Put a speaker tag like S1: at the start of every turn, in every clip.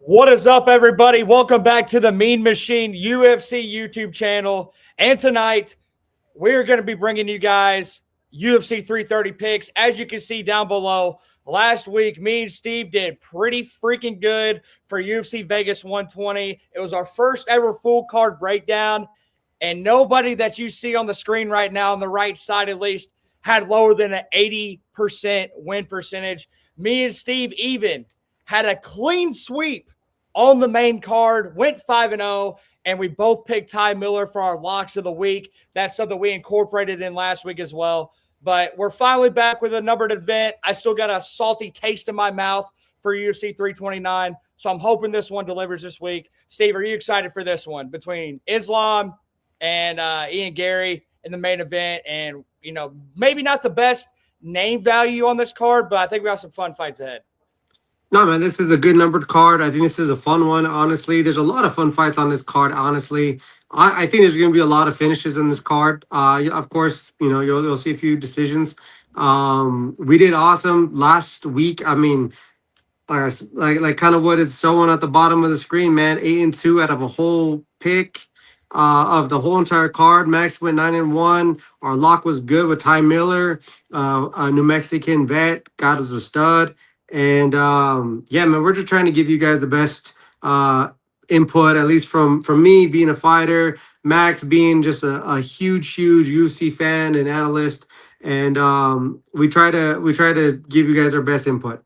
S1: What is up, everybody? Welcome back to the Mean Machine UFC YouTube channel. And tonight, we're going to be bringing you guys UFC 330 picks. As you can see down below, last week, me and Steve did pretty freaking good for UFC Vegas 120. It was our first ever full card breakdown, and nobody that you see on the screen right now, on the right side at least, had lower than an 80% win percentage. Me and Steve even had a clean sweep on the main card, went 5-0, and we both picked Ty Miller for our locks of the week. That's something we incorporated in last week as well. But we're finally back with a numbered event. I still got a salty taste in my mouth for UFC 329, so I'm hoping this one delivers this week. Steve, are you excited for this one between Islam and Ian Garry in the main event? And, you know, maybe not the best name value on this card, but I think we got some fun fights ahead.
S2: No, man, this is a good numbered card. I think this is a fun one, honestly. There's a lot of fun fights on this card, honestly. I think there's going to be a lot of finishes in this card. Of course, you know, you'll see a few decisions. We did awesome last week. I mean, like kind of what it's showing at the bottom of the screen, man. 8-2 out of a whole pick of the whole entire card. Max went 9-1. Our lock was good with Ty Miller, a New Mexican vet. God was a stud. And yeah, man, we're just trying to give you guys the best input, at least from me being a fighter, Max being just a huge UFC fan and analyst, and we try to give you guys our best input.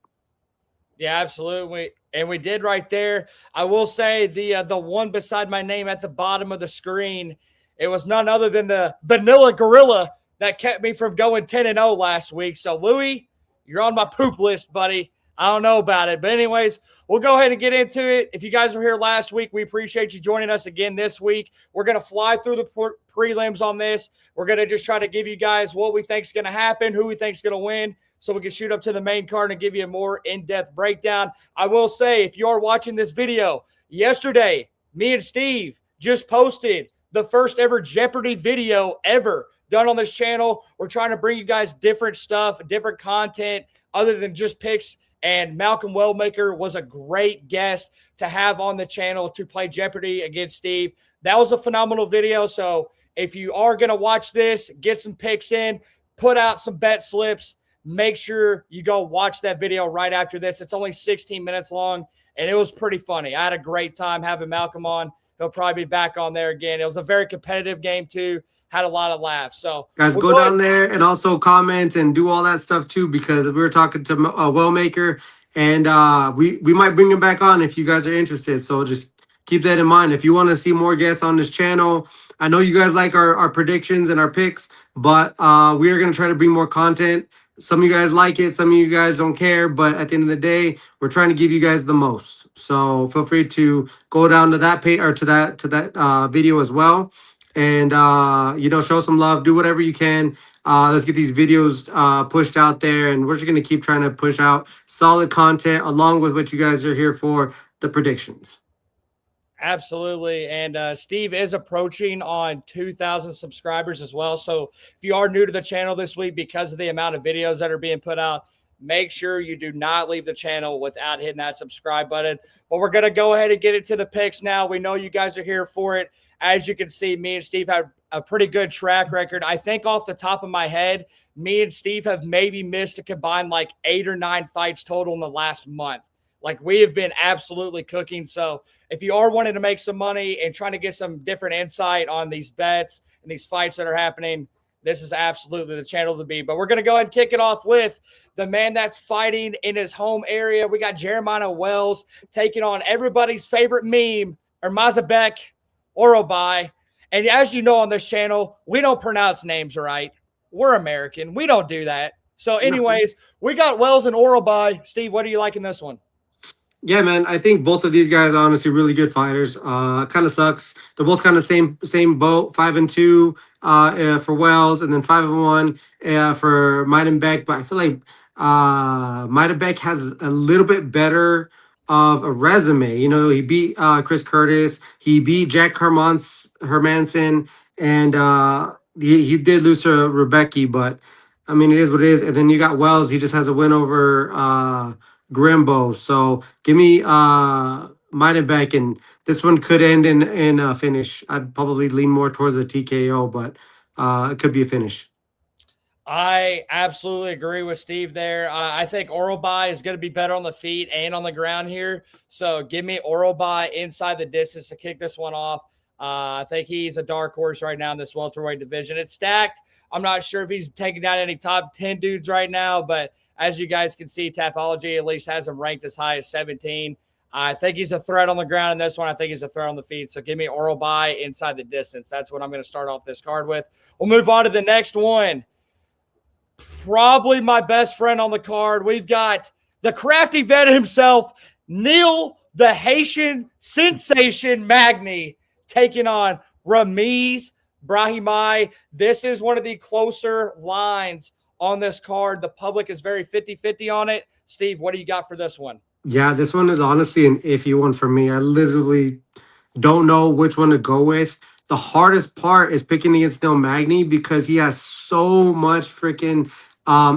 S1: Yeah, absolutely. And we did right there. I will say the one beside my name at the bottom of the screen, it was none other than the Vanilla Gorilla that kept me from going 10-0 last week. So Louis, you're on my poop list, buddy. I don't know about it. But anyways, we'll go ahead and get into it. If you guys were here last week, we appreciate you joining us again this week. We're going to fly through the prelims on this. We're going to just try to give you guys what we think is going to happen, who we think is going to win, so we can shoot up to the main card and give you a more in-depth breakdown. I will say, if you are watching this video, yesterday, me and Steve just posted the first ever Jeopardy video ever done on this channel. We're trying to bring you guys different stuff, different content other than just picks. And Malcolm Wellmaker was a great guest to have on the channel to play Jeopardy against Steve. That was a phenomenal video. So if you are going to watch this, get some picks in, put out some bet slips, make sure you go watch that video right after this. It's only 16 minutes long, and it was pretty funny. I had a great time having Malcolm on. He'll probably be back on there again. It was a very competitive game, too. Had a lot of laughs. So
S2: guys, go down there and also comment and do all that stuff too, because we were talking to Wellmaker, and we might bring him back on if you guys are interested. So just keep that in mind. If you want to see more guests on this channel, I know you guys like our predictions and our picks, but we are going to try to bring more content. Some of you guys like it, some of you guys don't care, but at the end of the day, we're trying to give you guys the most. So feel free to go down to that page or to that video as well. And, you know, show some love, do whatever you can. Let's get these videos pushed out there. And we're just going to keep trying to push out solid content along with what you guys are here for, the predictions.
S1: Absolutely. And Steve is approaching on 2,000 subscribers as well. So if you are new to the channel this week, because of the amount of videos that are being put out, make sure you do not leave the channel without hitting that subscribe button. But we're going to go ahead and get into the picks now. We know you guys are here for it. As you can see, me and Steve have a pretty good track record. I think off the top of my head, me and Steve have maybe missed a combined like 8 or 9 fights total in the last month. Like, we have been absolutely cooking. So if you are wanting to make some money and trying to get some different insight on these bets and these fights that are happening, this is absolutely the channel to be. But we're going to go ahead and kick it off with the man that's fighting in his home area. We got Jeremiah Wells taking on everybody's favorite meme, or Mazabek Orolbai. And as you know on this channel, we don't pronounce names right. We're American. We don't do that. So anyways, we got Wells and Orolbai. Steve, what do you like in this one?
S2: Yeah, man, I think both of these guys are honestly really good fighters. Kind of sucks. They're both kind of same boat, 5-2 for Wells, and then 5-1 for Maidenbeck. But I feel like Maidenbeck has a little bit better of a resume. You know, he beat Chris Curtis, he beat Jack Hermanson, and he did lose to Rebecca, but I mean, it is what it is. And then you got Wells, he just has a win over Grimbo. So give me might have back, and this one could end in a finish. I'd probably lean more towards a TKO, but it could be a finish.
S1: I absolutely agree with Steve there. I think Orolbai is going to be better on the feet and on the ground here. So give me Orolbai inside the distance to kick this one off. I think he's a dark horse right now in this welterweight division. It's stacked. I'm not sure if he's taking down any top 10 dudes right now, but as you guys can see, Tapology at least has him ranked as high as 17. I think he's a threat on the ground in this one. I think he's a threat on the feet. So give me Orolbai inside the distance. That's what I'm going to start off this card with. We'll move on to the next one. Probably my best friend on the card. We've got the crafty vet himself, Neil the Haitian sensation Magny, taking on Ramiz Brahimaj. This is one of the closer lines on this card. The public is very 50-50 on it. Steve, what do you got for this one?
S2: Yeah, this one is honestly an iffy one for me. I literally don't know which one to go with. The hardest part is picking against Neil Magny because he has so much freaking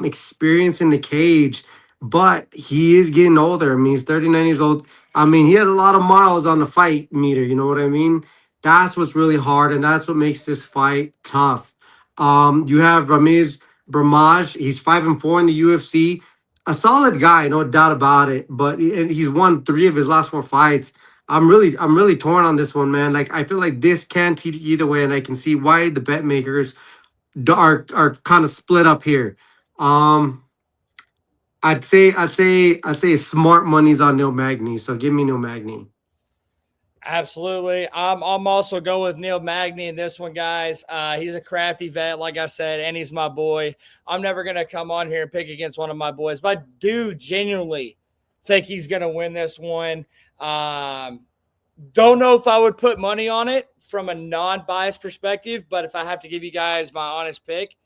S2: experience in the cage, but he is getting older. I mean, he's 39 years old. I mean, he has a lot of miles on the fight meter. You know what I mean? That's what's really hard, and that's what makes this fight tough. You have Ramiz Brahimaj. He's 5-4 in the UFC. A solid guy, no doubt about it. But he's won 3 of his last 4 fights. I'm really torn on this one, man. Like I feel like this can't either way, and I can see why the bet makers are kind of split up here. I'd say smart money's on Neil Magny, so give me Neil Magny.
S1: Absolutely. I'm also going with Neil Magny in this one, guys. He's a crafty vet, like I said, and he's my boy. I'm never going to come on here and pick against one of my boys, but I do genuinely think he's going to win this one. Don't know if I would put money on it from a non-biased perspective, but if I have to give you guys my honest pick,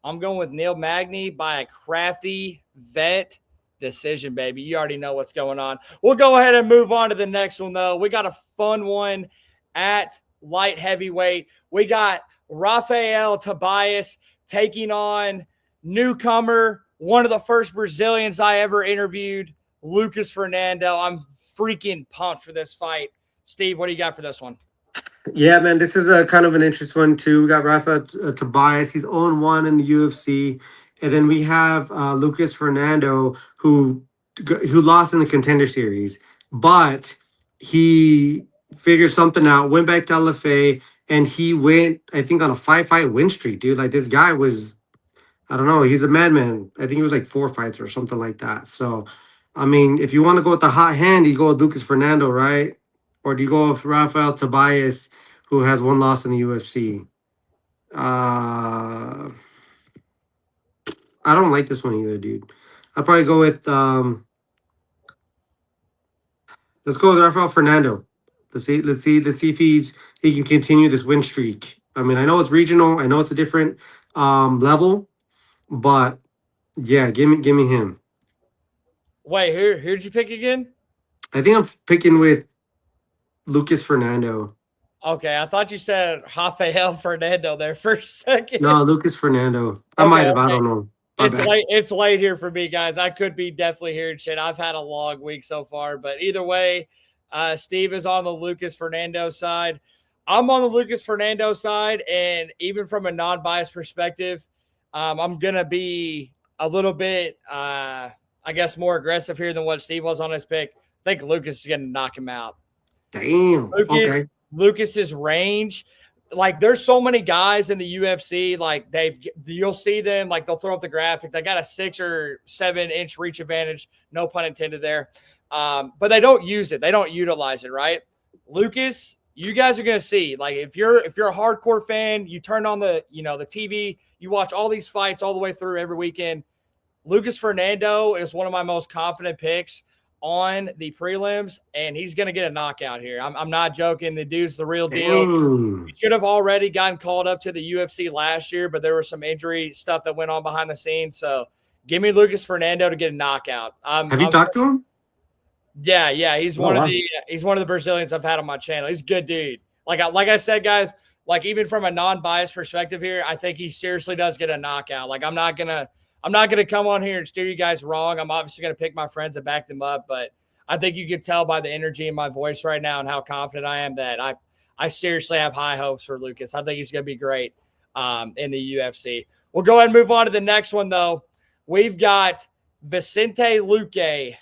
S1: I'm going with Neil Magny by a crafty vet decision, baby. You already know what's going on. We'll go ahead and move on to the next one, though. We got a fun one at light heavyweight. We got Rafael Tobias taking on newcomer, one of the first Brazilians I ever interviewed, Lucas Fernando. I'm freaking pumped for this fight. Steve, what do you got for this one?
S2: Yeah, man, this is a kind of an interesting one too. We got Rafa Tobias. He's 0-1 in the UFC, and then we have Lucas Fernando, who lost in the Contender Series, but he figured something out. Went back to LFA, and he went, I think, on a 5-fight win streak, dude. Like this guy was, I don't know, he's a madman. I think it was like 4 fights or something like that. So, I mean, if you want to go with the hot hand, you go with Lucas Fernando, right? Or do you go with Rafael Tobias, who has 1 loss in the UFC? I don't like this one either, dude. I'll probably go with let's go with Rafael Fernando. Let's see if he can continue this win streak. I mean, I know it's regional, I know it's a different level, but yeah, give me him.
S1: Wait, who'd you pick again?
S2: I think I'm picking with Lucas Fernando.
S1: Okay, I thought you said Rafael Fernando there for a second.
S2: No, Lucas Fernando. I might have. I don't know.
S1: It's late here for me, guys. I could be definitely hearing shit. I've had a long week so far, but either way, Steve is on the Lucas Fernando side. I'm on the Lucas Fernando side, and even from a non-biased perspective, I'm gonna be a little bit, I guess, more aggressive here than what Steve was on his pick. I think Lucas is gonna knock him out.
S2: Damn.
S1: Lucas's range, like there's so many guys in the UFC, like you'll see them, like they'll throw up the graphic. They got a 6 or 7 inch reach advantage, no pun intended there. But they don't use it. They don't utilize it, right? Lucas, you guys are gonna see, like if you're a hardcore fan, you turn on the TV, you watch all these fights all the way through every weekend. Lucas Fernando is one of my most confident picks on the prelims, and he's going to get a knockout here. I'm not joking. The dude's the real deal. He should have already gotten called up to the UFC last year, but there was some injury stuff that went on behind the scenes. So give me Lucas Fernando to get a knockout.
S2: Have you talked to him?
S1: Yeah. He's one of the Brazilians I've had on my channel. He's a good dude. Like I said, guys, like even from a non-biased perspective here, I think he seriously does get a knockout. Like I'm not gonna come on here and steer you guys wrong. I'm obviously gonna pick my friends and back them up, but I think you can tell by the energy in my voice right now and how confident I am that I seriously have high hopes for Lucas. I think he's going to be great in the UFC. We'll go ahead and move on to the next one, though. We've got Vicente Luque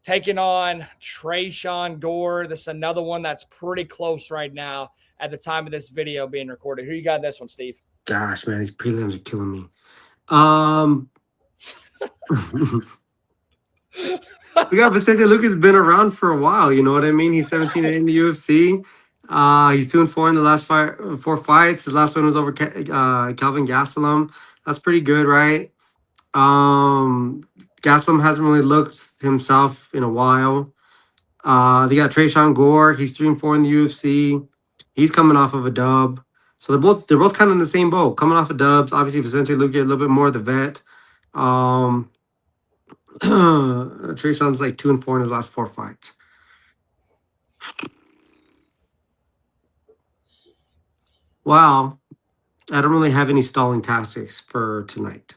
S1: taking on Tresean Gore. This is another one that's pretty close right now at the time of this video being recorded. Who you got in this one, Steve?
S2: Gosh, man, these prelims are killing me. We got Vicente Luque been around for a while. You know what I mean? He's 17 in the UFC. He's 2-4 in the last 4 fights. His last one was over Kelvin Gastelum. That's pretty good, right? Gastelum hasn't really looked himself in a while. They got Tresean Gore. He's 3-4 in the UFC. He's coming off of a dub. So they're both kind of in the same boat, coming off of dubs. Obviously, Vicente Luque a little bit more of the vet. Tresean's like 2-4 in his last 4 fights. Well, I don't really have any stalling tactics for tonight.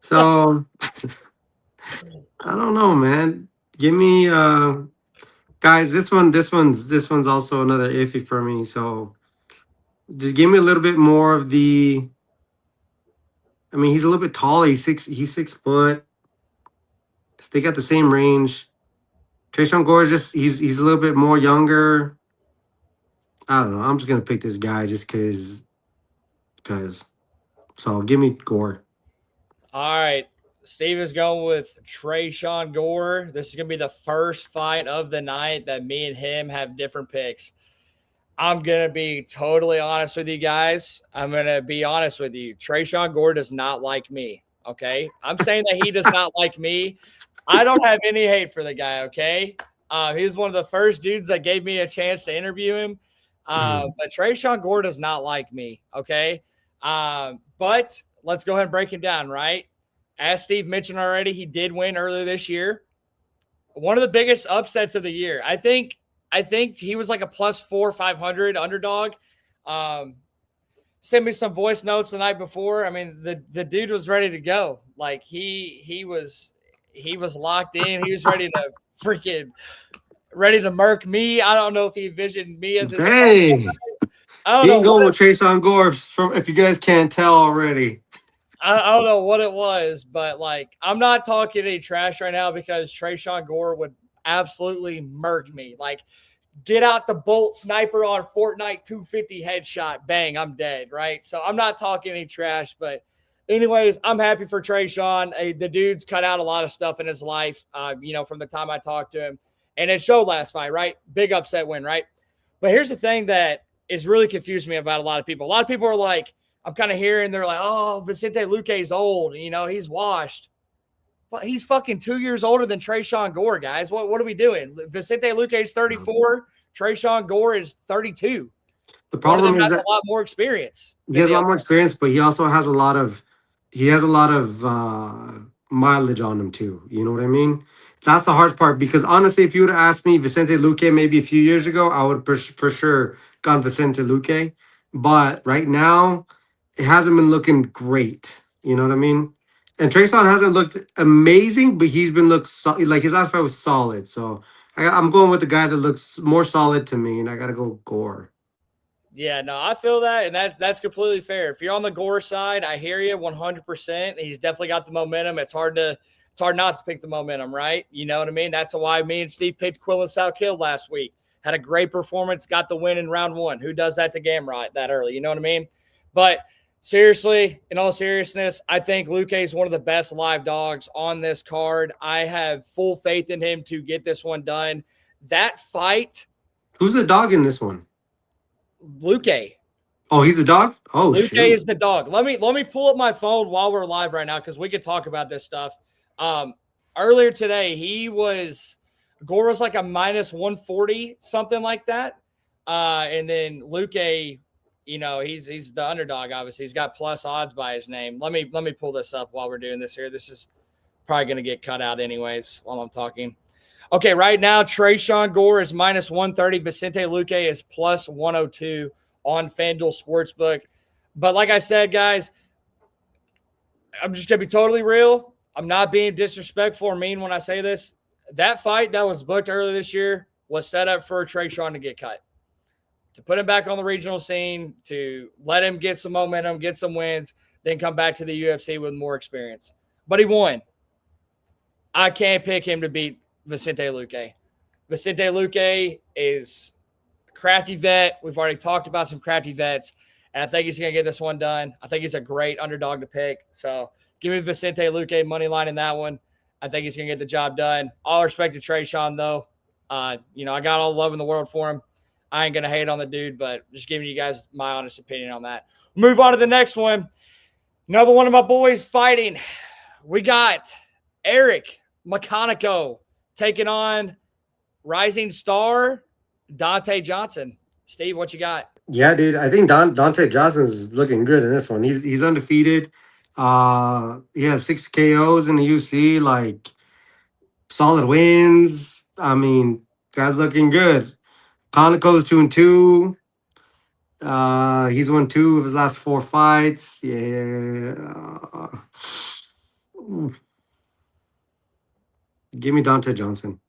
S2: So I don't know, man. Give me guys, this one's also another iffy for me. So just give me a little bit more of the. I mean, he's a little bit tall. He's 6 foot. They got the same range. Tresean Gore is just he's a little bit more younger. I don't know. I'm just gonna pick this guy just because. So give me Gore.
S1: All right. Steve is going with Tresean Gore. This is going to be the first fight of the night that me and him have different picks. I'm going to be totally honest with you guys. I'm going to be honest with you. Tresean Gore does not like me, okay? I'm saying that he does not like me. I don't have any hate for the guy, okay? He was one of the first dudes that gave me a chance to interview him. But Tresean Gore does not like me, okay? But let's go ahead and break him down, right? As Steve mentioned already, he did win earlier this year. One of the biggest upsets of the year. I think he was like a +4 500 underdog. Sent me some voice notes the night before. I mean, the dude was ready to go. Like he was locked in. He was ready to murk me. I don't know if he envisioned me as his
S2: Dang.
S1: I don't
S2: He
S1: know.
S2: ain't going with Tresean Gore if you guys can't tell already.
S1: I don't know what it was, but like I'm not talking any trash right now because Tresean Gore would absolutely murk me. Like, get out the bolt sniper on Fortnite 250 headshot, bang, I'm dead, right? So I'm not talking any trash, but anyways, I'm happy for Tresean. The dude's cut out a lot of stuff in his life, from the time I talked to him, and it showed last fight, right? Big upset win, right? But here's the thing that is really confused me about a lot of people. A lot of people are like, I'm kind of hearing they're like, oh, Vicente Luque's old. He's washed. But he's fucking 2 years older than Tresean Gore, guys. What are we doing? Vicente Luque's 34. Tresean Gore is 32.
S2: The problem is that
S1: a lot more experience.
S2: He has a lot more experience, but he also has a lot of mileage on him too. You know what I mean? That's the hard part because honestly, if you would have asked me Vicente Luque maybe a few years ago, I would for sure gone Vicente Luque. But right now, it hasn't been looking great. You know what I mean? And Tresean hasn't looked amazing, but he's been like his last fight was solid. So I'm going with the guy that looks more solid to me, and I got to go Gore.
S1: Yeah, no, I feel that, and that's completely fair. If you're on the Gore side, I hear you 100%. He's definitely got the momentum. It's hard not to pick the momentum, right? You know what I mean? That's why me and Steve picked Quillen Southkill last week. Had a great performance, got the win in round 1. Who does that to Gamrot that early? You know what I mean? But seriously, in all seriousness, I think Luque is one of the best live dogs on this card. I have full faith in him to get this one done. That fight.
S2: Who's the dog in this one?
S1: Luque.
S2: Oh, he's a dog? Oh,
S1: Luque
S2: shoot.
S1: is the dog. Let me pull up my phone while we're live right now because we could talk about this stuff. Earlier today, Gore was like a -140, something like that. And then Luque, he's the underdog, obviously. He's got plus odds by his name. Let me pull this up while we're doing this here. This is probably going to get cut out anyways while I'm talking. Okay, right now, Tresean Gore is -130. Vicente Luque is +102 on FanDuel Sportsbook. But like I said, guys, I'm just going to be totally real. I'm not being disrespectful or mean when I say this. that fight that was booked earlier this year was set up for Trayshawn to get cut, to put him back on the regional scene, to let him get some momentum, get some wins, then come back to the UFC with more experience. But he won. I can't pick him to beat Vicente Luque. Vicente Luque is a crafty vet. We've already talked about some crafty vets, and I think he's going to get this one done. I think he's a great underdog to pick. So give me Vicente Luque money line in that one. I think he's going to get the job done. All respect to Trayshawn, though. I got all the love in the world for him. I ain't going to hate on the dude, but just giving you guys my honest opinion on that. Move on to the next one. Another one of my boys fighting. We got Eric McConico taking on rising star Dante Johnson. Steve, what you got?
S2: Yeah, dude. I think Dante Johnson is looking good in this one. He's undefeated. He has 6 KOs in the UFC, like solid wins. I mean, guy's looking good. Conoco's 2-2. He's won 2 of his last 4 fights. Yeah. Give me Dante Johnson.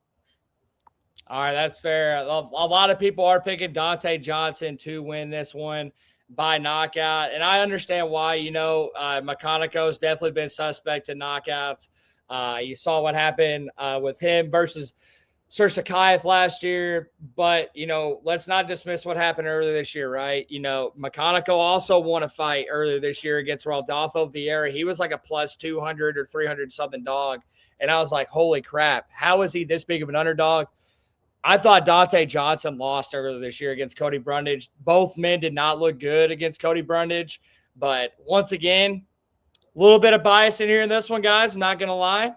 S1: All right, that's fair. A lot of people are picking Dante Johnson to win this one by knockout, and I understand why. McConico's definitely been suspect to knockouts. You saw what happened with him versus Sir Sakaev last year, but, let's not dismiss what happened earlier this year, right? McConico also won a fight earlier this year against Rodolfo Vieira. He was like a plus 200 or 300 something dog, and I was like, holy crap, how is he this big of an underdog? I thought Dante Johnson lost earlier this year against Cody Brundage. Both men did not look good against Cody Brundage. But once again, a little bit of bias in here in this one, guys. I'm not going to lie.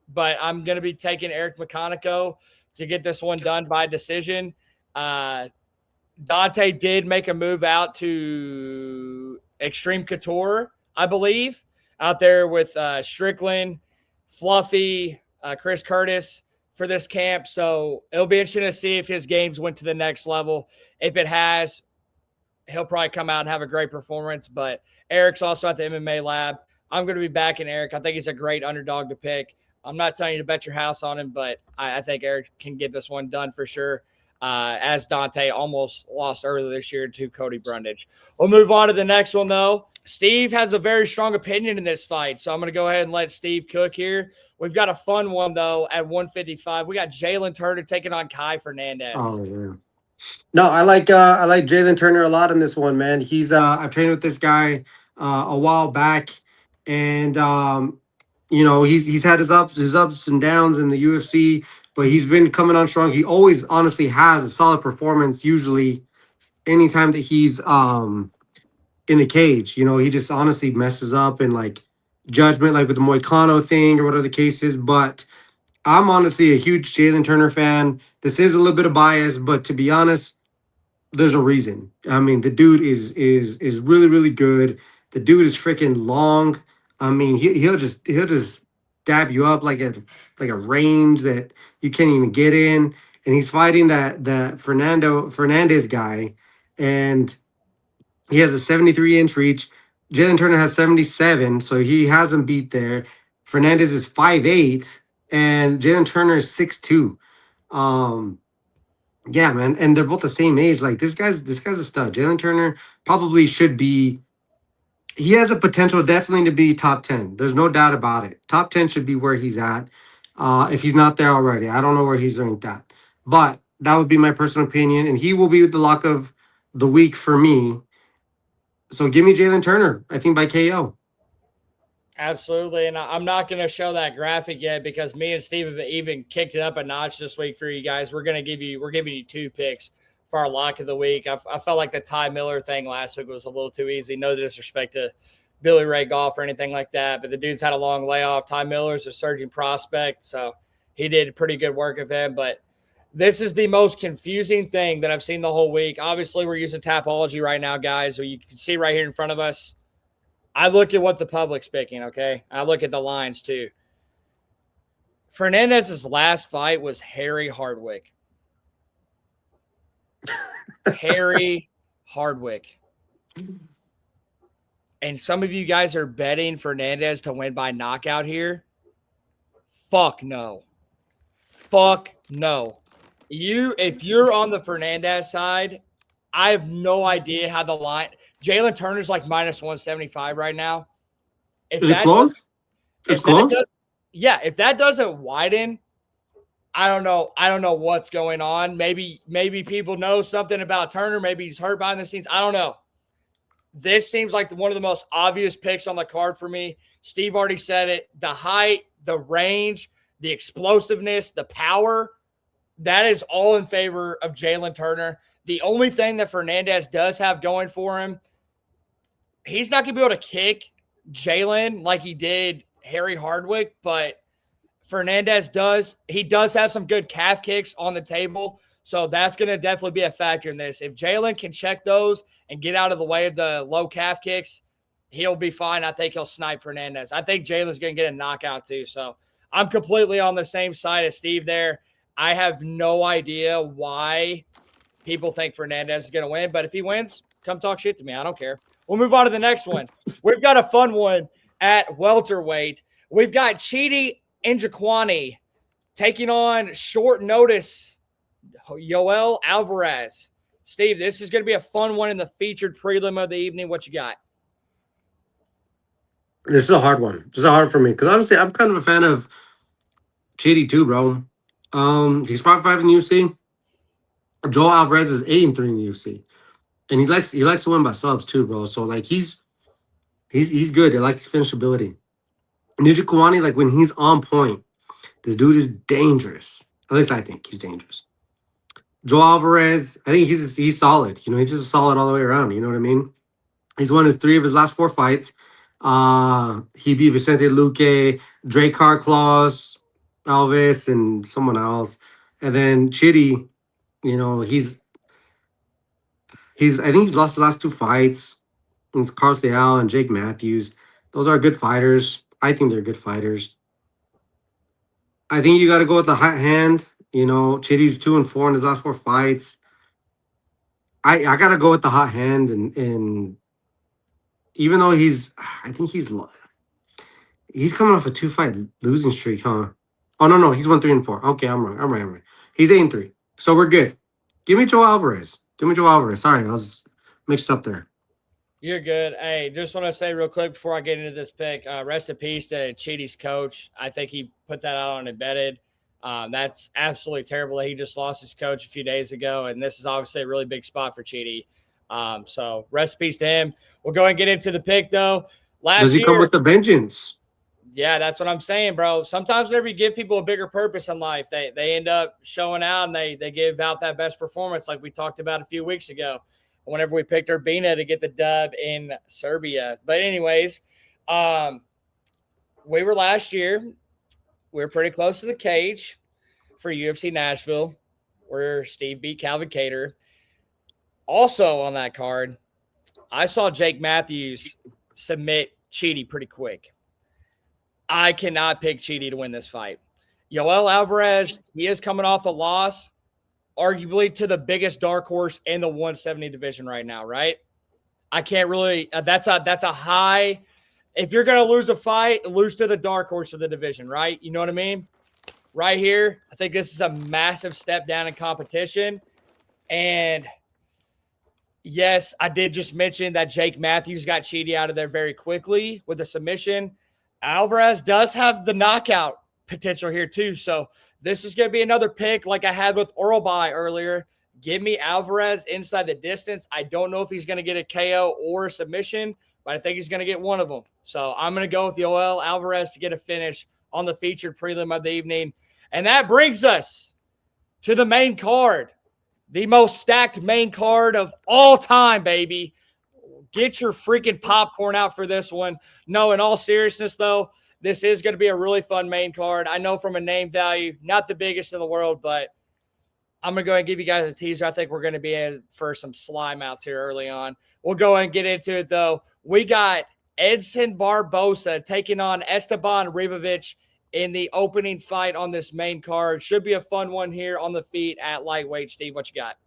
S1: But I'm going to be taking Eric McConico to get this one done by decision. Dante did make a move out to Extreme Couture, I believe, out there with Strickland, Fluffy, Chris Curtis for this camp. So it'll be interesting to see if his games went to the next level. If it has, he'll probably come out and have a great performance. But Eric's also at the MMA lab. I'm going to be backing Eric. I think he's a great underdog to pick. I'm not telling you to bet your house on him, but I think Eric can get this one done for sure, as Dante almost lost earlier this year to Cody Brundage. We'll move on to the next one, though. Steve has a very strong opinion in this fight, so I'm going to go ahead and let Steve cook here. We've got a fun one, though, at 155. We got Jalen Turner taking on Kai Fernandes.
S2: Oh, yeah. No, I like Jalen Turner a lot in this one, man. He's I've trained with this guy a while back, and he's had his ups and downs in the UFC, but he's been coming on strong. He always honestly has a solid performance, usually anytime that he's in the cage. He just honestly messes up in like judgment, like with the Moicano thing or whatever the case is. But I'm honestly a huge Jalen Turner fan. This is a little bit of bias, but to be honest, there's a reason. I mean, the dude is really, really good. The dude is freaking long. I mean, he'll just dab you up like a range that you can't even get in. And he's fighting that Fernandes guy, and he has a 73-inch reach. Jalen Turner has 77, so he hasn't beat there. Fernandes is 5'8", and Jalen Turner is 6'2". Yeah, man, and they're both the same age. Like this guy's a stud. Jalen Turner probably should be. He has a potential definitely to be top 10. There's no doubt about it. Top 10 should be where he's at. If he's not there already, I don't know where he's ranked at. But that would be my personal opinion, and he will be the lock of the week for me. So give me Jalen Turner, I think, by KO.
S1: Absolutely, and I'm not going to show that graphic yet because me and Steve have even kicked it up a notch this week for you guys. We're giving you 2 picks for our lock of the week. I felt like the Ty Miller thing last week was a little too easy. No disrespect to Billy Ray Golf or anything like that, but the dude's had a long layoff. Ty Miller's a surging prospect, so he did pretty good work of him. But this is the most confusing thing that I've seen the whole week. Obviously, we're using Tapology right now, guys, so you can see right here in front of us. I look at what the public's picking, okay? I look at the lines, too. Fernandez's last fight was Harry Hardwick. Harry Hardwick. And some of you guys are betting Fernandes to win by knockout here. Fuck no. Fuck no. If you're on the Fernandes side, I have no idea how the line. Jalen Turner's like minus 175 right now.
S2: Is it close? It's close.
S1: If that doesn't widen, I don't know. I don't know what's going on. Maybe people know something about Turner. Maybe he's hurt behind the scenes. I don't know. This seems like one of the most obvious picks on the card for me. Steve already said it. The height, the range, the explosiveness, the power, that is all in favor of Jalen Turner. The only thing that Fernandes does have going for him, he's not going to be able to kick Jalen like he did Harry Hardwick, but Fernandes does. He does have some good calf kicks on the table, so that's going to definitely be a factor in this. If Jalen can check those and get out of the way of the low calf kicks, he'll be fine. I think he'll snipe Fernandes. I think Jalen's going to get a knockout too, so I'm completely on the same side as Steve there. I have no idea why people think Fernandes is going to win, but if he wins, come talk shit to me. I don't care. We'll move on to the next one. We've got a fun one at welterweight. We've got Njokuani taking on short notice Yoel Alvarez. Steve, this is going to be a fun one in the featured prelim of the evening. What you got?
S2: This is a hard one. This is hard for me because honestly, I'm kind of a fan of Chidi too, bro. He's 5-5 in the UFC. Joel Alvarez is 8-3 in the UFC, and he likes to win by subs too, bro. So like he's good. I like his finishability. Njokuani, like when he's on point, this dude is dangerous. At least I think he's dangerous. Joel Alvarez, I think he's solid. You know, he's just solid all the way around. You know what I mean? He's won 3 of his last 4 fights. He beat Vicente Luque, Drake Carclaws, Alves, and someone else. And then Chidi, you know, I think he's lost the last 2 fights. It's Carlos Leal and Jake Matthews. Those are good fighters. I think they're good fighters. I think you got to go with the hot hand. You know, Chidi's 2-4 in his last 4 fights. I got to go with the hot hand. And even though he's coming off a 2-fight losing streak, huh? Oh, no, he's won 3-4. Okay, I'm right. He's 8-3. So we're good. Give me Joe Alvarez. Sorry, I was mixed up there.
S1: You're good. Hey, just want to say real quick before I get into this pick, rest in peace to Chidi's coach. I think he put that out on embedded. That's absolutely terrible that he just lost his coach a few days ago, and this is obviously a really big spot for Chidi. So rest in peace to him. We'll go and get into the pick, though.
S2: Does he come with the vengeance?
S1: Yeah, that's what I'm saying, bro. Sometimes whenever you give people a bigger purpose in life, they end up showing out and they give out that best performance like we talked about a few weeks ago whenever we picked Urbina to get the dub in Serbia. But anyways, we were last year. We were pretty close to the cage for UFC Nashville where Steve beat Calvin Kattar. Also on that card, I saw Jake Matthews submit Chidi pretty quick. I cannot pick Chidi to win this fight. Yoel Alvarez, he is coming off a loss, arguably to the biggest dark horse in the 170 division right now, right? I can't really that's a high. If you're going to lose a fight, lose to the dark horse of the division, right? You know what I mean? Right here, I think this is a massive step down in competition. And yes, I did just mention that Jake Matthews got Chidi out of there very quickly with a submission. Alvarez does have the knockout potential here too. So this is going to be another pick like I had with Orolbai earlier. Give me Alvarez inside the distance. I don't know if he's going to get a KO or a submission, but I think he's going to get one of them. So I'm going to go with Yoel Alvarez to get a finish on the featured prelim of the evening. And that brings us to the main card, the most stacked main card of all time, baby. Get your freaking popcorn out for this one. No, in all seriousness, though, this is going to be a really fun main card. I know from a name value, not the biggest in the world, but I'm going to go ahead and give you guys a teaser. I think we're going to be in for some slime outs here early on. We'll go ahead and get into it, though. We got Edson Barboza taking on Esteban Ribovics in the opening fight on this main card. Should be a fun one here on the feet at lightweight. Steve, what you got?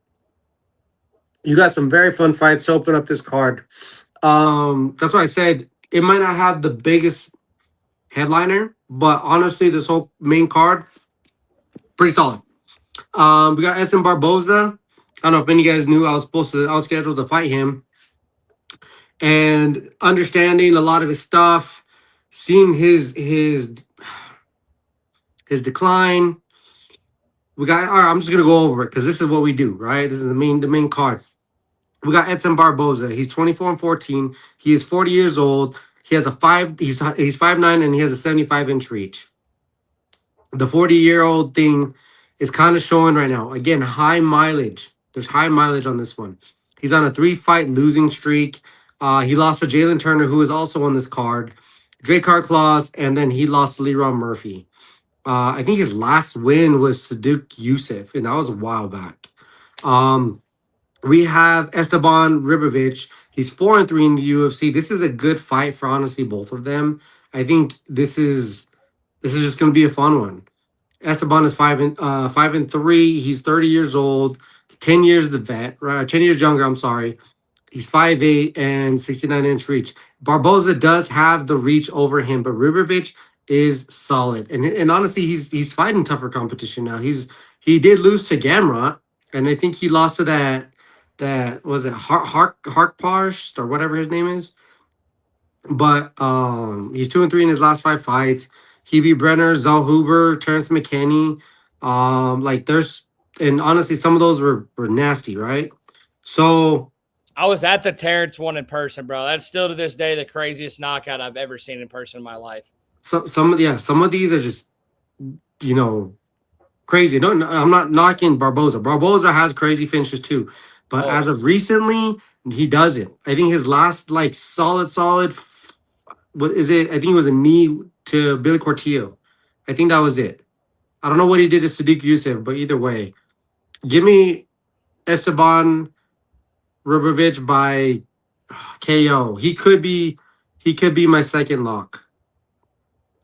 S2: You got some very fun fights to open up this card. That's why I said it might not have the biggest headliner, but honestly, this whole main card, Pretty solid. We got Edson Barboza. I don't know if any of you guys knew I was scheduled to fight him, and understanding a lot of his stuff, seeing his decline. We got. All right, I'm just gonna go over it because this is what we do, right? This is the main card. We got Edson Barboza. He's 24-14. He is 40 years old. He has a five. He's 5'9" and he has a 75-inch reach. The 40-year-old thing is kind of showing right now. Again, high mileage. There's high mileage on this one. He's on a 3-fight losing streak. He lost to Jalen Turner, who is also on this card. Drakkar Claus, and then he lost to Leron Murphy. I think his last win was Saduk Youssef, and that was a while back. We have Esteban Ribovics. He's 4-3 in the UFC. This is a good fight for honestly both of them. I think this is just going to be a fun one. Esteban is 5-3. He's 30 years old, 10 years the vet, right? 10 years younger. I'm sorry. He's 5'8" and 69-inch reach. Barboza does have the reach over him, but Ribovics is solid. And honestly, he's fighting tougher competition now. He did lose to Gamrot, and I think he lost to that was it Harkparsht or whatever his name is. But he's 2-3 in his last 5 fights. He beat Brenner, Zal Huber, Terrence McKinney. And honestly, some of those were nasty, right? So
S1: I was at the Terrence one in person, bro. That's still to this day the craziest knockout I've ever seen in person in my life.
S2: So some of these are just, crazy. No, I'm not knocking Barboza. Barboza has crazy finishes too, but as of recently, he doesn't. I think his last solid. What is it? I think it was a knee to Billy Cortillo. I think that was it. I don't know what he did to Sadiq Youssef, but either way, give me Esteban Ribovics by KO. He could be my second lock.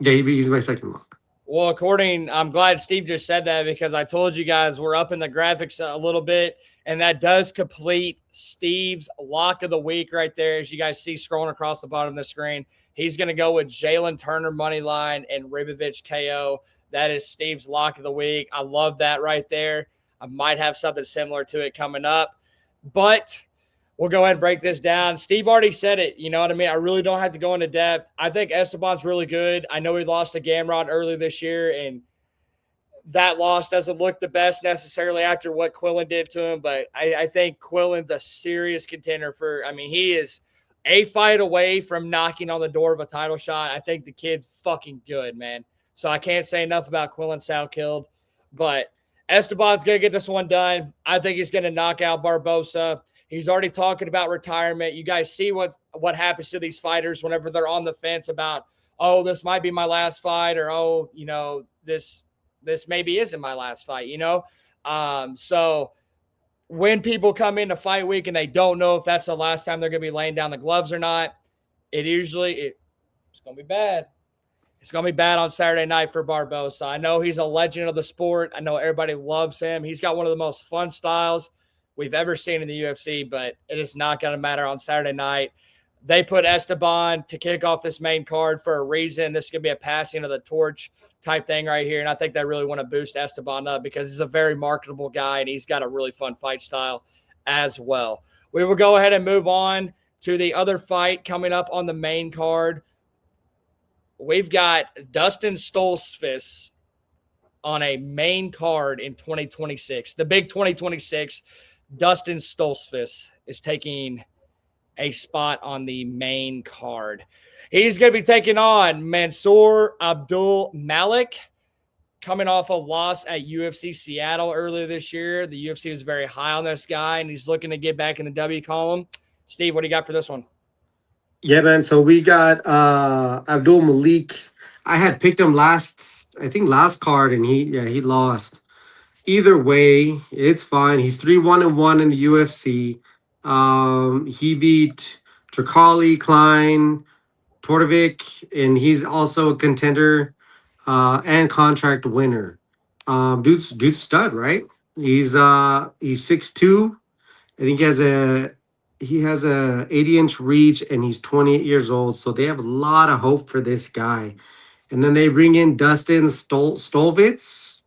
S2: Yeah, he's my second lock.
S1: Well, I'm glad Steve just said that because I told you guys we're up in the graphics a little bit, and that does complete Steve's lock of the week right there. As you guys see scrolling across the bottom of the screen, he's going to go with Jalen Turner money line and Ribovics KO. That is Steve's lock of the week. I love that right there. I might have something similar to it coming up, but we'll go ahead and break this down. Steve already said it. You know what I mean? I really don't have to go into depth. I think Esteban's really good. I know he lost to Gamrot earlier this year, and that loss doesn't look the best necessarily after what Quillen did to him, but I think Quillen's a serious contender he is a fight away from knocking on the door of a title shot. I think the kid's fucking good, man. So I can't say enough about Quillen Soundkilled, but Esteban's going to get this one done. I think he's going to knock out Barboza. He's already talking about retirement. You guys see what happens to these fighters whenever they're on the fence about, oh, this might be my last fight, or, oh, this maybe isn't my last fight, So when people come into fight week and they don't know if that's the last time they're going to be laying down the gloves or not, it's going to be bad. It's going to be bad on Saturday night for Barboza. I know he's a legend of the sport. I know everybody loves him. He's got one of the most fun styles we've ever seen in the UFC, but it is not going to matter on Saturday night. They put Esteban to kick off this main card for a reason. This is going to be a passing of the torch type thing right here, and I think they really want to boost Esteban up because he's a very marketable guy, and he's got a really fun fight style as well. We will go ahead and move on to the other fight coming up on the main card. We've got Dustin Stoltzfus on a main card in 2026. The big 2026, Dustin Stoltzfus is taking a spot on the main card. He's going to be taking on Mansour Abdul-Malik, coming off a loss at UFC Seattle earlier this year. The UFC was very high on this guy, and he's looking to get back in the W column. Steve, what do you got for this one?
S2: Yeah, man. So we got Abdul-Malik. I had picked him last card, and he lost. Either way, it's fine. He's 3-1-1 in the UFC. He beat Tricali, Klein, Tordovic, and he's also a contender and contract winner. Dude's stud, right? He's 6'2". I think he has a 80-inch reach, and he's 28 years old. So they have a lot of hope for this guy. And then they bring in Dustin Stoltzfus.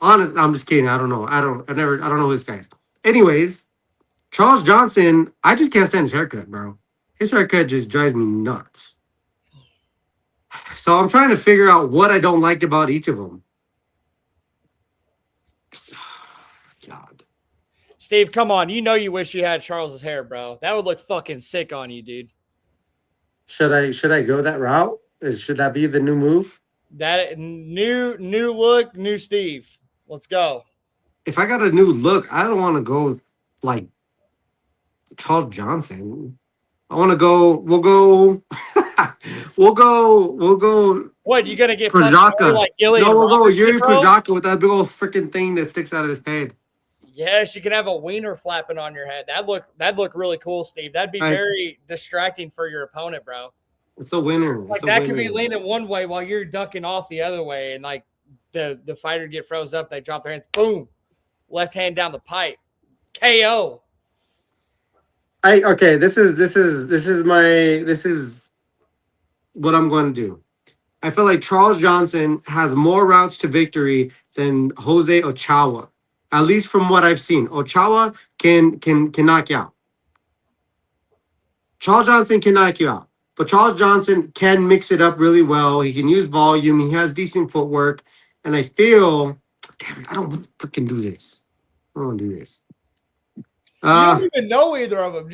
S2: Honest, I'm just kidding. I don't know. I don't know this guy. Anyways, Charles Johnson, I just can't stand his haircut, bro. His haircut just drives me nuts. So I'm trying to figure out what I don't like about each of them. God.
S1: Steve, come on. You know you wish you had Charles's hair, bro. That would look fucking sick on you, dude.
S2: Should I go that route? Should that be the new move?
S1: That new look, new Steve. Let's go.
S2: If I got a new look, I don't want to go like Charles Johnson. I want to go. We'll go. We'll go.
S1: What, you gonna get
S2: Projaka.
S1: like Gilly?
S2: No, we'll go
S1: Robertson,
S2: Yuri
S1: bro?
S2: Projaka with that big old freaking thing that sticks out of his head.
S1: Yes, you can have a wiener flapping on your head. That'd look really cool, Steve. That'd be very distracting for your opponent, bro.
S2: It's a winner.
S1: Like that could be leaning one way while you're ducking off the other way, and like the fighter get froze up, they drop their hands, boom, left hand down the pipe, KO.
S2: Okay. This is what I'm going to do. I feel like Charles Johnson has more routes to victory than Jose Ochoa, at least from what I've seen. Ochoa can knock you out. Charles Johnson can knock you out. But Charles Johnson can mix it up really well. He can use volume. He has decent footwork. And I feel, damn it, I don't want to freaking do this. I don't want to do this.
S1: You don't even know either of them.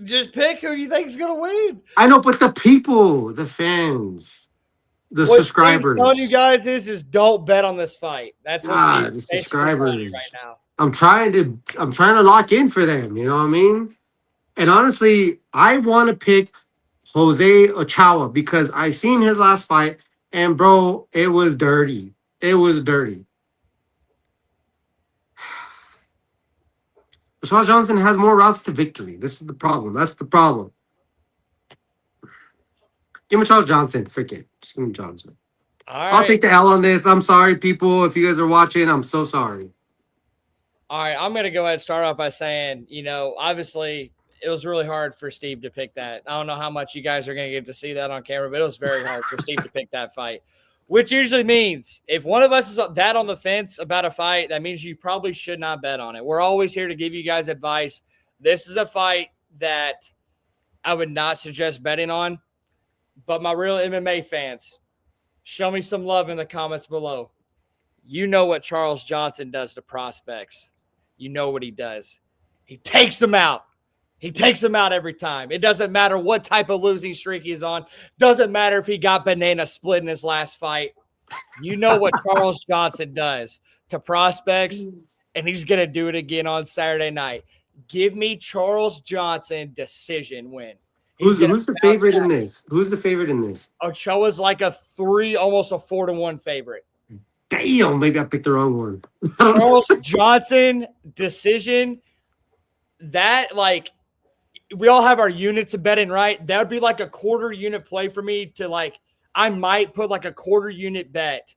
S1: Just pick who you think is going to win.
S2: I know, but the people, the fans, the subscribers.
S1: What I'm telling you guys is don't bet on this fight. That's what
S2: the subscribers
S1: right now.
S2: I'm trying to lock in for them. You know what I mean? And honestly, I want to pick Jose Ochoa because I seen his last fight, and bro, it was dirty. It was dirty. Charles Johnson has more routes to victory. This is the problem. That's the problem. Give me Charles Johnson. Frick it. Just give me Johnson.
S1: All right.
S2: I'll take the L on this. I'm sorry, people. If you guys are watching, I'm so sorry.
S1: All right. I'm going to go ahead and start off by saying, obviously it was really hard for Steve to pick that. I don't know how much you guys are going to get to see that on camera, but it was very hard for Steve to pick that fight, which usually means if one of us is that on the fence about a fight, that means you probably should not bet on it. We're always here to give you guys advice. This is a fight that I would not suggest betting on, but my real MMA fans, show me some love in the comments below. You know what Charles Johnson does to prospects. You know what he does. He takes them out. He takes them out every time. It doesn't matter what type of losing streak he's on. Doesn't matter if he got banana split in his last fight. You know what Charles Johnson does to prospects, and he's going to do it again on Saturday night. Give me Charles Johnson decision win.
S2: Who's the favorite in this? Who's the favorite in this?
S1: Ochoa's like a 3, almost a 4-1 favorite.
S2: Damn, maybe I picked the wrong one.
S1: Charles Johnson decision. That, like, we all have our units of betting, right? That would be like a quarter unit play for me to, like, I might put like a quarter unit bet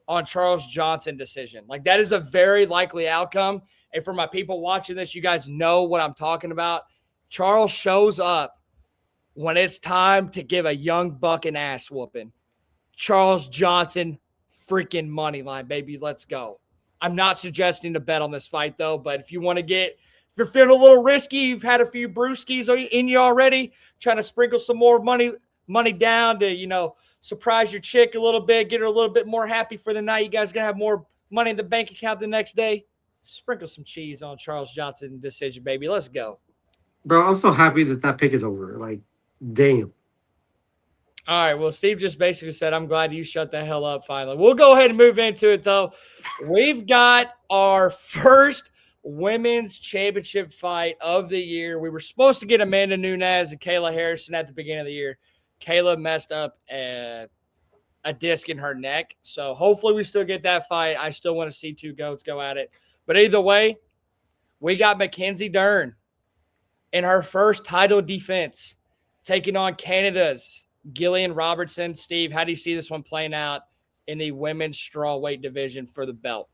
S1: on Charles Johnson decision. Like, that is a very likely outcome. And for my people watching this, you guys know what I'm talking about. Charles shows up when it's time to give a young buck an ass whooping. Charles Johnson, freaking money line, baby. Let's go. I'm not suggesting to bet on this fight, though, but if you want to get, if you're feeling a little risky, you've had a few brewskis in you already, trying to sprinkle some more money down to, surprise your chick a little bit, get her a little bit more happy for the night. You guys are going to have more money in the bank account the next day. Sprinkle some cheese on Charles Johnson decision, baby. Let's go.
S2: Bro, I'm so happy that pick is over. Like, damn.
S1: All right, well, Steve just basically said, I'm glad you shut the hell up finally. We'll go ahead and move into it, though. We've got our first women's championship fight of the year. We were supposed to get Amanda Nunes and Kayla Harrison at the beginning of the year. Kayla messed up a disc in her neck, so hopefully we still get that fight. I still want to see two goats go at it. But either way, we got Mackenzie Dern in her first title defense, taking on Canada's Gillian Robertson. Steve, how do you see this one playing out in the women's strawweight division for the belt?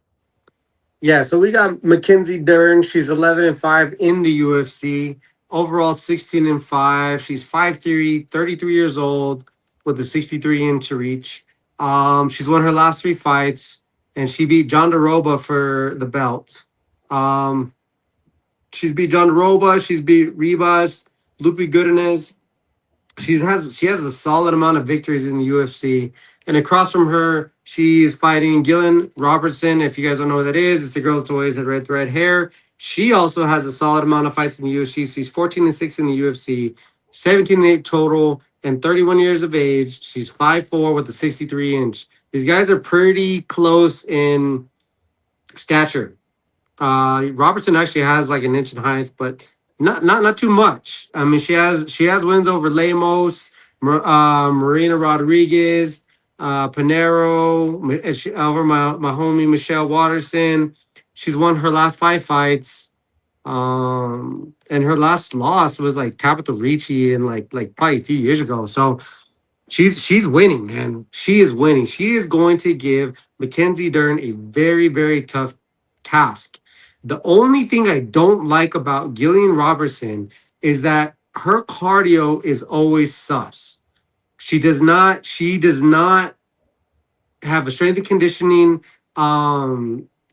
S2: Yeah, so we got Mackenzie Dern. She's 11-5 in the UFC. Overall, 16-5. She's 5'3", 33 years old with a 63-inch reach. She's won her last 3 fights. and she beat John Doroba for the belt. Um, she's beat John Doroba. She's beat Ribas, Lupe Goodenez. She has a solid amount of victories in the UFC. And across from her, she's fighting Gillian Robertson. If you guys don't know who that is, it's the girl that's always had red hair. She also has a solid amount of fights in the UFC. She's 14-6 in the UFC, 17-8 total, and 31 years of age. She's 5'4" with a 63-inch. These guys are pretty close in stature. Robertson actually has like an inch in height, but not too much. I mean, she has wins over Lemos, Marina Rodriguez, Panero, over my homie Michelle Watterson. She's won her last 5 fights. And her last loss was like Tabitha Ricci in like probably a few years ago. So she's winning, man. She is winning. She is going to give Mackenzie Dern a very, very tough task. The only thing I don't like about Gillian Robertson is that her cardio is always sus. She does not have a strength and conditioning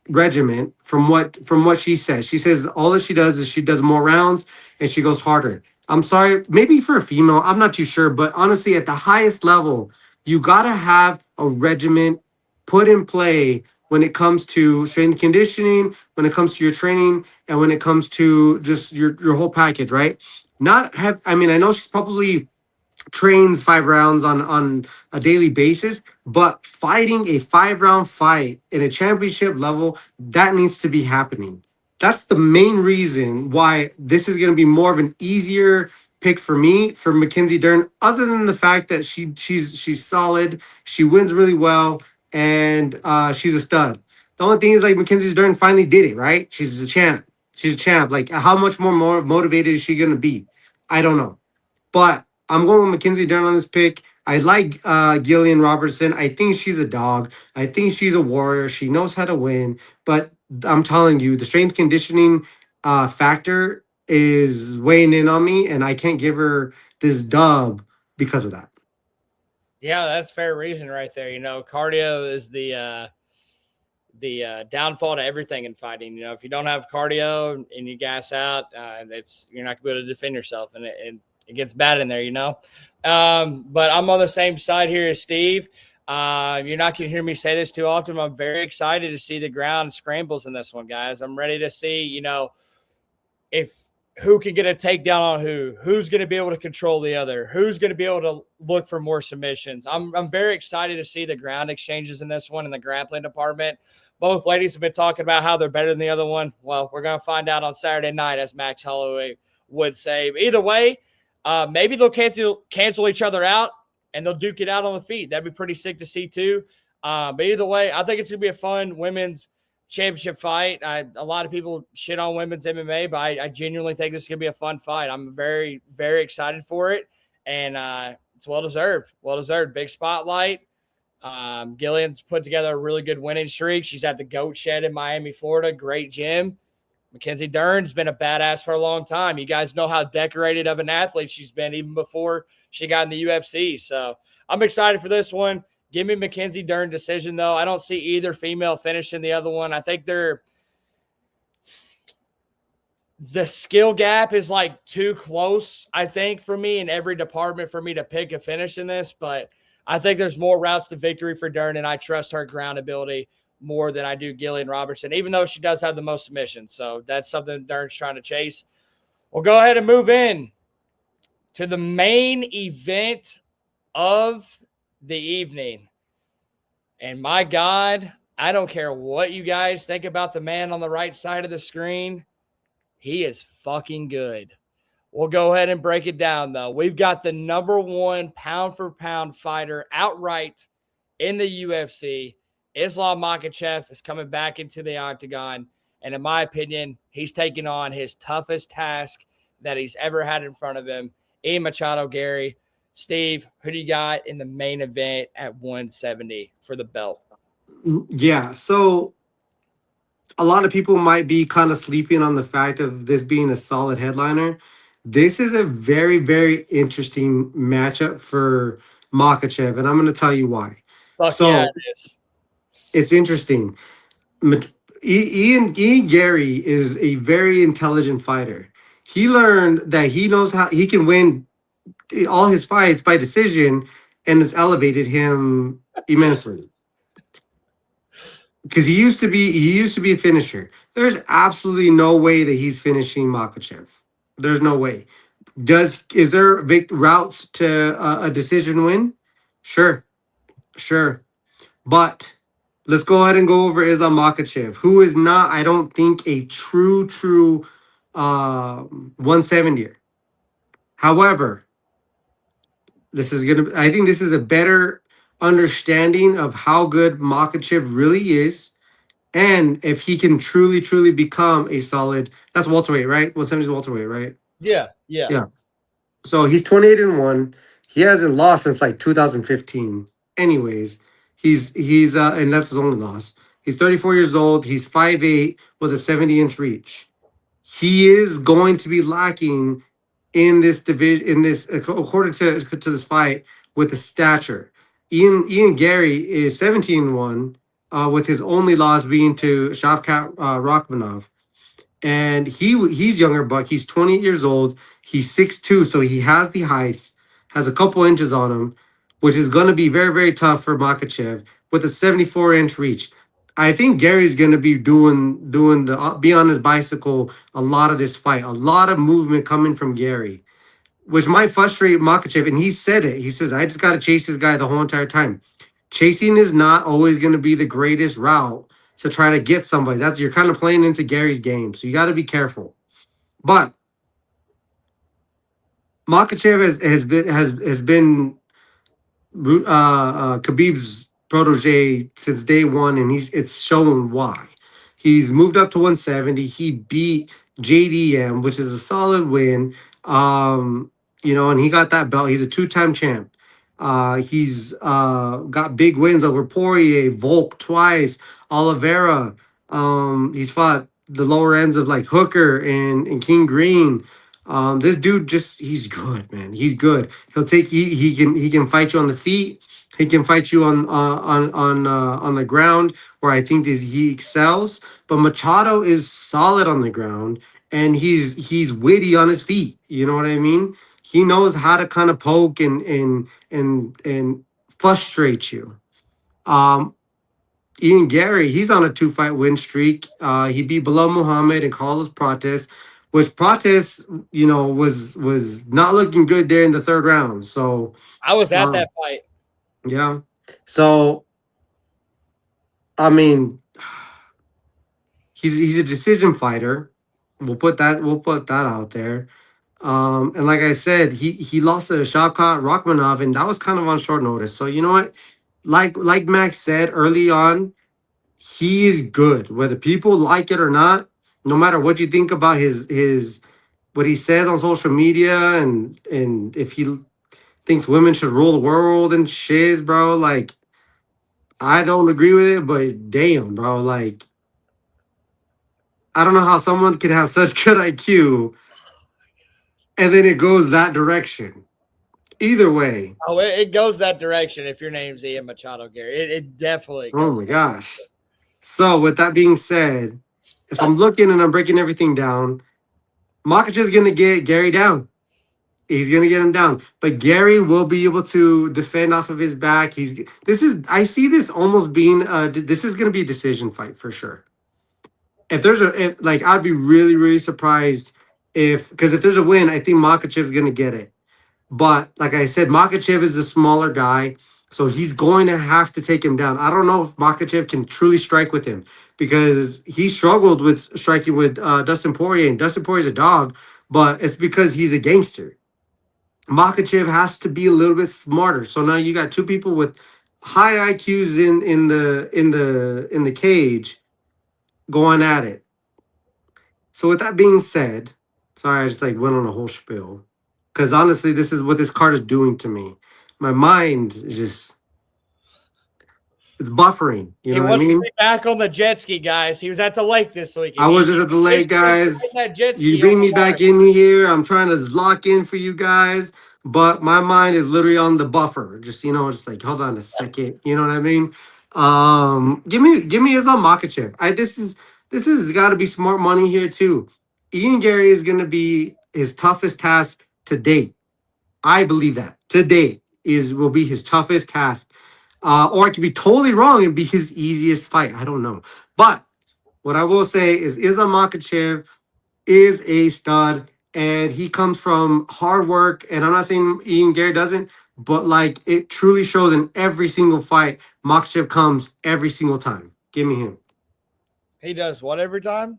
S2: regiment from what she says. She says all that she does is she does more rounds and she goes harder. I'm sorry, maybe for a female, I'm not too sure, but honestly, at the highest level, you gotta have a regiment put in play when it comes to strength and conditioning, when it comes to your training, and when it comes to just your whole package, right? Not have I mean, I know she's probably trains 5 rounds on a daily basis, but fighting a 5 round fight in a championship level, that needs to be happening. That's the main reason why this is going to be more of an easier pick for me for Mackenzie Dern, other than the fact that she's solid, she wins really well, and she's a stud. The only thing is like Mackenzie Dern finally did it, right? She's a champ. She's a champ. Like how much more motivated is she going to be? I don't know. But I'm going with Mackenzie Dern on this pick. I like Gillian Robertson. I think she's a dog. I think she's a warrior. She knows how to win. But I'm telling you, the strength conditioning factor is weighing in on me, and I can't give her this dub because of that.
S1: Yeah, that's fair reason right there. Cardio is the downfall to everything in fighting. If you don't have cardio and you gas out, it's you're not going to be able to defend yourself, and it gets bad in there. But I'm on the same side here as Steve. You're not going to hear me say this too often. I'm very excited to see the ground scrambles in this one, guys. I'm ready to see, if who can get a takedown on who's going to be able to control the other, who's going to be able to look for more submissions. I'm very excited to see the ground exchanges in this one in the grappling department. Both ladies have been talking about how they're better than the other one. Well, we're going to find out on Saturday night, as Max Holloway would say. But either way, maybe they'll cancel each other out and they'll duke it out on the feet. That'd be pretty sick to see too. But either way, I think it's going to be a fun women's championship fight. A lot of people shit on women's MMA, but I genuinely think this is going to be a fun fight. I'm very, very excited for it. And it's well-deserved. Well-deserved. Big spotlight. Gillian's put together a really good winning streak. She's at the Goat Shed in Miami, Florida. Great gym. Mackenzie Dern's been a badass for a long time. You guys know how decorated of an athlete she's been even before she got in the UFC. So I'm excited for this one. Give me Mackenzie Dern decision, though. I don't see either female finishing the other one. I think the skill gap is like too close, I think, for me in every department for me to pick a finish in this. But I think there's more routes to victory for Dern, and I trust her ground ability more than I do Gillian Robertson, even though she does have the most submissions. So that's something Dern's trying to chase. We'll go ahead and move in to the main event of the evening. And my God, I don't care what you guys think about the man on the right side of the screen. He is fucking good. We'll go ahead and break it down, though. We've got the number one pound-for-pound fighter outright in the UFC. Islam Makhachev is coming back into the octagon. And in my opinion, he's taking on his toughest task that he's ever had in front of him. Ian Garry. Steve, who do you got in the main event at 170 for the belt?
S2: Yeah, so a lot of people might be kind of sleeping on the fact of this being a solid headliner. This is a very, very interesting matchup for Makhachev, and I'm going to tell you why.
S1: Fuck
S2: So
S1: yeah, it is.
S2: it's interesting. Mat- Ian Garry is a very intelligent fighter. He learned that he knows how he can win all his fights by decision, and it's elevated him immensely. Because he used to be a finisher. There's absolutely no way that he's finishing Makachev. There's no way. Is there routes to a decision win? Sure, sure. But let's go ahead and go over Islam Makhachev, who is not, I don't think, a true 170er. However, I think this is a better understanding of how good Makhachev really is, and if he can truly become a solid. That's welterweight, right? 170 is welterweight, right?
S1: Yeah, yeah.
S2: Yeah. So he's 28-1. He hasn't lost since like 2015. Anyways, and that's his only loss. He's 34 years old. He's 5'8" with a 70-inch reach. He is going to be lacking in this division, according to this fight, with the stature. Ian Garry is 17-1, with his only loss being to Shavkat Rakhmonov, and he's younger, but he's 28 years old. He's 6'2", so he has the height, has a couple inches on him, which is going to be very, very tough for Makhachev with a 74-inch reach. I think Gary's going to be doing the be on his bicycle a lot of this fight, a lot of movement coming from Gary, which might frustrate Makhachev. And he said it. He says, "I just got to chase this guy the whole entire time." Chasing is not always going to be the greatest route to try to get somebody. That's You're kind of playing into Gary's game, so you got to be careful. But Makhachev has been Khabib's protege since day one, and it's shown why. He's moved up to 170. He beat JDM, which is a solid win. And he got that belt. He's a two-time champ. He's got big wins over Poirier, Volk twice, Oliveira. He's fought the lower ends of like Hooker and King Green. This dude he's good, man. He's good. He can fight you on the feet. He can fight you on the ground, where I think he excels. But Machado is solid on the ground, and he's witty on his feet. You know what I mean? He knows how to kind of poke and frustrate you. Um, Ian Garry, he's on a 2-fight win streak. He beat Bilal Muhammad and Carlos Prates, which Prates, was not looking good there in the third round. So
S1: I was at
S2: um,
S1: that fight.
S2: yeah. So I mean, he's a decision fighter. We'll put that out there. And like I said, he lost to Shavkat Rakhmonov, and that was kind of on short notice. So you know what? Like Max said early on, he is good. Whether people like it or not, no matter what you think about his what he says on social media, and if he thinks women should rule the world and shiz, bro, like I don't agree with it, but damn, bro, like I don't know how someone can have such good IQ and then it goes that direction. Either way,
S1: Oh, it goes that direction if your name's Ian Machado Gary. It definitely
S2: oh
S1: goes.
S2: my gosh. So with that being said, if I'm looking and I'm breaking everything down, Makachev's gonna get Gary down. He's gonna get him down, but Gary will be able to defend off of his back. I see this almost being this is gonna be a decision fight for sure. I'd be really surprised because if there's a win, I think Makachev's gonna get it. But like I said, Makhachev is a smaller guy, so he's going to have to take him down. I don't know if Makhachev can truly strike with him because he struggled with striking with Dustin Poirier, and Dustin Poirier's a dog, but it's because he's a gangster. Makhachev has to be a little bit smarter. So now you got two people with high IQs in the cage going at it. So with that being said, sorry, I just like went on a whole spiel. Because honestly, this is what this card is doing to me. My mind is it's buffering. You
S1: He
S2: know what I
S1: wants to
S2: mean?
S1: be back on the jet ski, guys. He was at the lake this weekend.
S2: I was just at the lake,
S1: He's riding
S2: guys.
S1: that jet
S2: You
S1: ski
S2: bring
S1: on
S2: me
S1: the water.
S2: back in here. I'm trying to lock in for you guys, but my mind is literally on the buffer. Just like hold on a second. You know what I mean? Give me Islam Makhachev. This is got to be smart money here too. Ian Garry is going to be his toughest task to date. I believe that to date will be his toughest task. Or I could be totally wrong and be his easiest fight. I don't know. But what I will say is Islam Makhachev is a stud, and he comes from hard work. And I'm not saying Ian Garry doesn't, but like it truly shows in every single fight. Makhachev comes every single time. Give me him.
S1: He does what every time?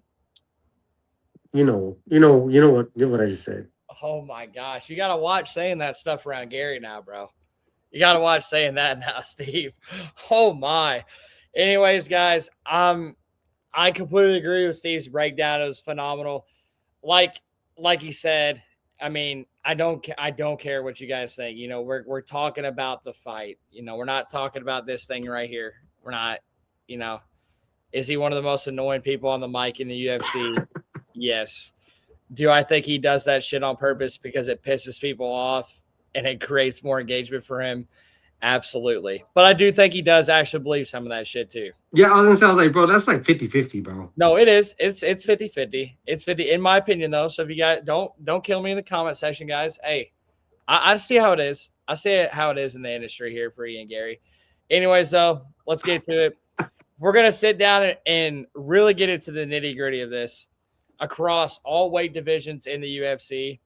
S2: What I just said.
S1: Oh my gosh. You got to watch saying that stuff around Gary now, bro. You got to watch saying that now, Steve. Oh my. Anyways, guys, I completely agree with Steve's breakdown. It was phenomenal. Like he said, I mean, I don't care what you guys think. You know, we're talking about the fight. You know, we're not talking about this thing right here. We're not, you know, is he one of the most annoying people on the mic in the UFC? Yes. Do I think he does that shit on purpose because it pisses people off and it creates more engagement for him? Absolutely. But I do think he does actually believe some of that shit too.
S2: Yeah, I was like, bro, that's like 50-50, bro.
S1: No, it is. It's 50-50. It's 50 in my opinion though. So if you guys don't kill me in the comment section, guys. Hey, I see how it is. I see it how it is in the industry here for Ian Garry. Anyways, though, let's get to it. We're gonna sit down and really get into the nitty-gritty of this. Across all weight divisions in the UFC,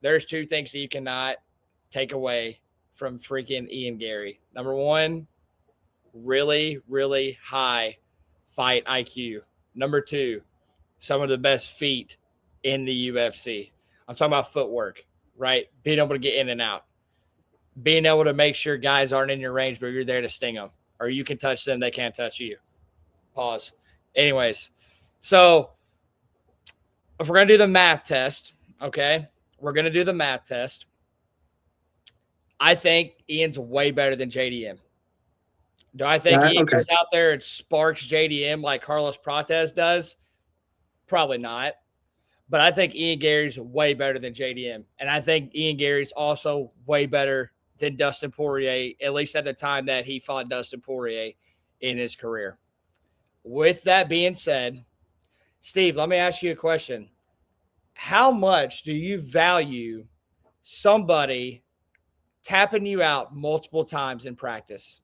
S1: there's two things that you cannot take away from freaking Ian Garry. Number one, really, really high fight IQ. Number two, some of the best feet in the UFC. I'm talking about footwork, right? Being able to get in and out. Being able to make sure guys aren't in your range, but you're there to sting them. Or you can touch them, they can't touch you. Pause. Anyways, so if we're going to do the math test, okay, we're going to do the math test. I think Ian's way better than JDM. Do I think Ian goes out there and sparks JDM like Carlos Prates does? Probably not. But I think Ian Garry's way better than JDM. And I think Ian Garry's also way better than Dustin Poirier, at least at the time that he fought Dustin Poirier in his career. With that being said, Steve, let me ask you a question. How much do you value somebody tapping you out multiple times in practice?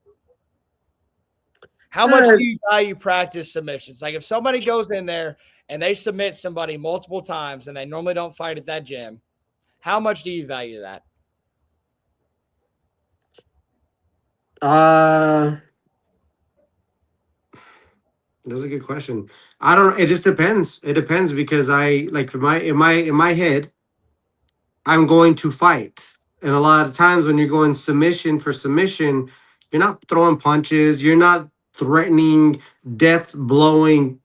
S1: How much do you value practice submissions? Like if somebody goes in there and they submit somebody multiple times and they normally don't fight at that gym, how much do you value that?
S2: That's a good question. I don't. It just depends. It depends because I like in my head, I'm going to fight, and a lot of times when you're going submission for submission, you're not throwing punches. You're not threatening, death blowing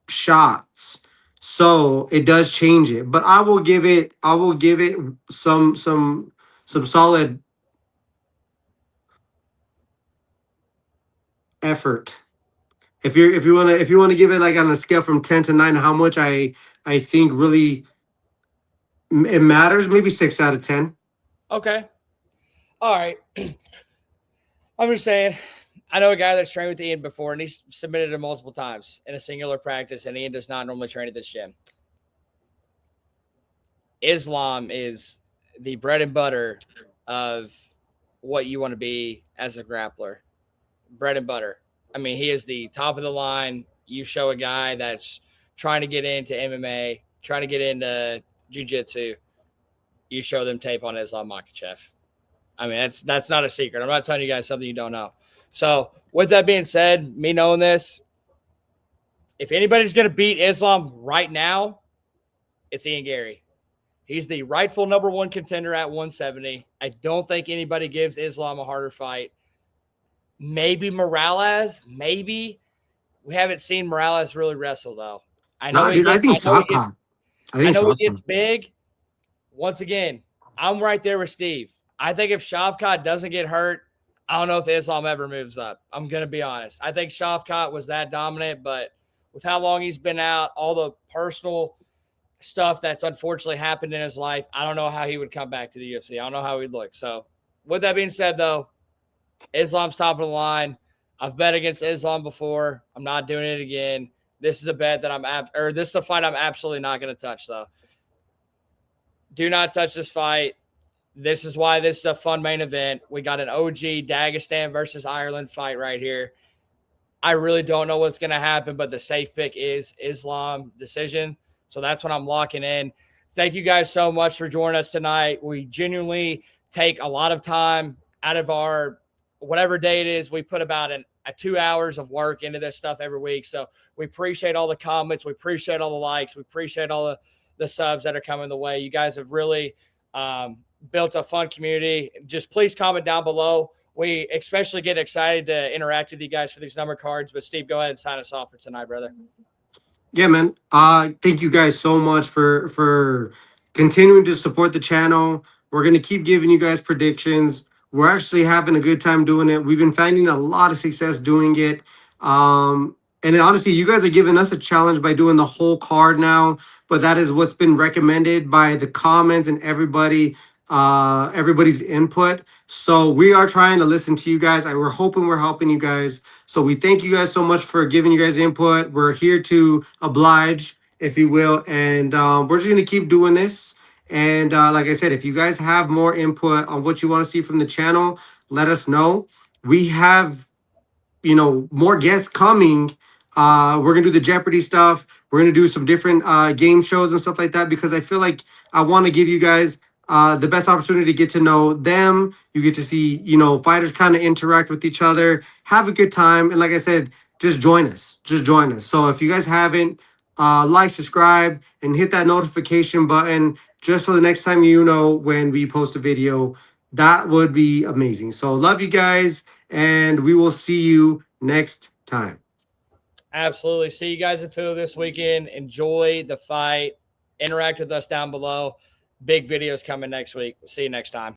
S2: shots. So it does change it. But I will give it. Some solid effort. If you want to give it like on a scale from 10 to 9, how much I think really it matters, maybe 6 out of 10.
S1: Okay. All right. I'm just saying, I know a guy that's trained with Ian before, and he's submitted him multiple times in a singular practice, and Ian does not normally train at this gym. Islam is the bread and butter of what you want to be as a grappler. Bread and butter. I mean, he is the top of the line. You show a guy that's trying to get into MMA, trying to get into jiu-jitsu, you show them tape on Islam Makhachev. I mean, that's not a secret. I'm not telling you guys something you don't know. So with that being said, me knowing this, if anybody's going to beat Islam right now, it's Ian Garry. He's the rightful number one contender at 170. I don't think anybody gives Islam a harder fight. Maybe Morales. Maybe. We haven't seen Morales really wrestle, though. I know he gets big. Once again, I'm right there with Steve. I think if Shavkat doesn't get hurt, I don't know if Islam ever moves up. I'm going to be honest. I think Shavkat was that dominant, but with how long he's been out, all the personal stuff that's unfortunately happened in his life, I don't know how he would come back to the UFC. I don't know how he'd look. So with that being said, though, Islam's top of the line. I've bet against Islam before. I'm not doing it again. This is a bet that this is a fight I'm absolutely not going to touch, though. Do not touch this fight. This is why this is a fun main event. We got an OG Dagestan versus Ireland fight right here. I really don't know what's going to happen, but the safe pick is Islam decision. So that's what I'm locking in. Thank you guys so much for joining us tonight. We genuinely take a lot of time out of our whatever day it is. We put about 2 hours of work into this stuff every week. So we appreciate all the comments. We appreciate all the likes. We appreciate all the subs that are coming the way. You guys have really built a fun community. Just please comment down below. We especially get excited to interact with you guys for these number cards. But Steve, go ahead and sign us off for tonight, brother.
S2: Yeah, man. Thank you guys so much for continuing to support the channel. We're gonna keep giving you guys predictions. We're actually having a good time doing it. We've been finding a lot of success doing it. And honestly, you guys are giving us a challenge by doing the whole card now. But that is what's been recommended by the comments and everybody's input. So we are trying to listen to you guys. We're hoping we're helping you guys. So we thank you guys so much for giving you guys input. We're here to oblige, if you will. And we're just going to keep doing this. And like I said, if you guys have more input on what you want to see from the channel, let us know. We have, more guests coming. We're going to do the Jeopardy stuff. We're going to do some different game shows and stuff like that, because I feel like I want to give you guys the best opportunity to get to know them. You get to see, fighters kind of interact with each other, have a good time. And like I said, just join us. Just join us. So if you guys haven't, like, subscribe, and hit that notification button just so the next time when we post a video. That would be amazing. So love you guys, and we will see you next time.
S1: Absolutely. See you guys in Philly this weekend. Enjoy the fight. Interact with us down below. Big videos coming next week. See you next time.